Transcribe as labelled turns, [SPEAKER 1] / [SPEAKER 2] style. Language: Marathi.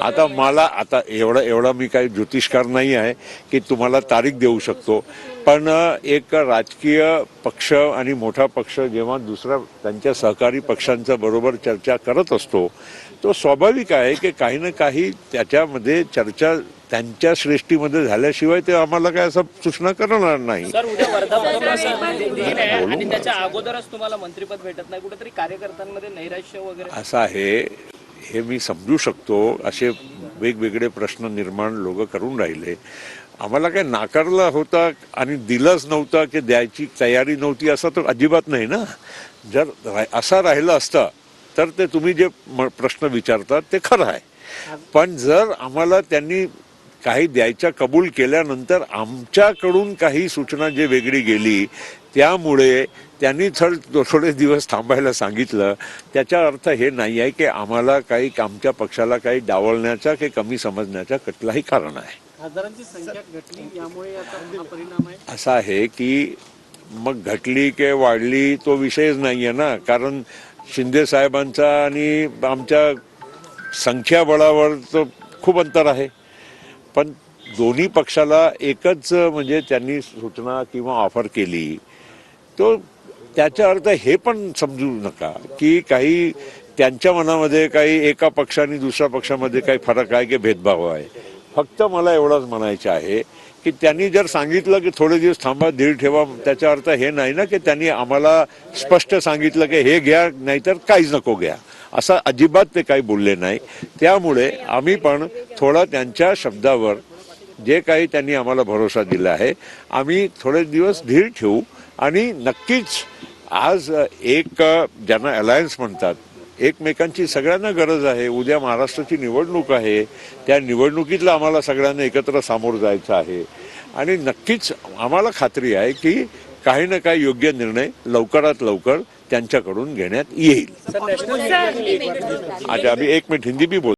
[SPEAKER 1] आता मला आता एवढा मी काही ज्योतिषकार नाही आहे की तुम्हाला तारीख देऊ शकतो, पण एक राजकीय पक्ष आणि मोठा पक्ष जेव्हा दुसरा त्यांच्या सहकारी पक्षांच्या बरोबर चर्चा करत असतो, तो स्वाभाविक आहे की काही ना काही त्याच्यामध्ये चर्चा त्यांच्या श्रेष्ठीमध्ये झाल्याशिवाय ते आम्हाला काय असं सूचना करणार नाही.
[SPEAKER 2] सर, उद्या वर्धापन आणि त्याच्या अगोदरच तुम्हाला मंत्रिपद भेटत नाही, कुठेतरी कार्यकर्त्यांमध्ये नैराश्य वगैरे
[SPEAKER 1] असं आहे, हे मी समजू शकतो. असे वेगवेगळे प्रश्न निर्माण लोक करून राहिले. आम्हाला काय नाकारला होता आणि दिलंच नव्हतं की द्यायची तयारी नव्हती असं तर अजिबात नाही ना. जर असं राहिलं असतं तर ते तुम्ही जे प्रश्न विचारतात ते खरं आहे, पण जर आम्हाला त्यांनी काही द्यायच्या कबूल केल्यानंतर आमच्याकडून काही सूचना जे वेगळी गेली त्यामुळे त्यांनी थोडे दिवस थांबायला सांगितलं, त्याचा अर्थ हे नाही आहे की आम्हाला काही आमच्या पक्षाला काही डावलण्याचा की कमी समजण्याचा कुठलाही कारण आहे.
[SPEAKER 3] खासदारांची संख्या घटली यामुळे आता हा परिणाम आहे.
[SPEAKER 1] असं आहे की मग घटली की वाढली तो विषयच नाही आहे ना, कारण शिंदे साहेबांचा आणि आमच्या संख्याबळावर तर खूप अंतर आहे. पण दोन्ही पक्षाला एकच म्हणजे त्यांनी सूचना किंवा ऑफर केली, तो त्याचा अर्थ हे पण समजू नका की काही त्यांच्या मनामध्ये काही एका पक्षाने दुसऱ्या पक्षामध्ये काही फरक आहे की भेदभाव आहे. फक्त मला एवढंच म्हणायचं आहे की त्यांनी जर सांगितलं की थोडे दिवस थांबा, धीर ठेवा, त्याचा अर्थ हे नाही ना की त्यांनी आम्हाला स्पष्ट सांगितलं की हे घ्या नाहीतर काहीच नको घ्या, असं अजिबात ते काही बोलले नाही. त्यामुळे आम्ही पण थोडा त्यांच्या शब्दावर जे काही त्यांनी आम्हाला भरोसा दिला आहे, आम्ही थोडे दिवस धीर ठेवू. आणि नक्कीच आज एक ज्यांना अलायन्स म्हणतात, एकमेकांची सगळ्यांना गरज आहे. उद्या महाराष्ट्राची निवडणूक आहे, त्या निवडणुकीतला आम्हाला सगळ्यांना एकत्र सामोरं जायचं आहे आणि नक्कीच आम्हाला खात्री आहे की काही ना काही योग्य निर्णय लवकरात लवकर त्यांच्याकडून घेण्यात येईल.
[SPEAKER 2] सर,
[SPEAKER 1] आज अभी 1 मिनट हिंदी भी बोल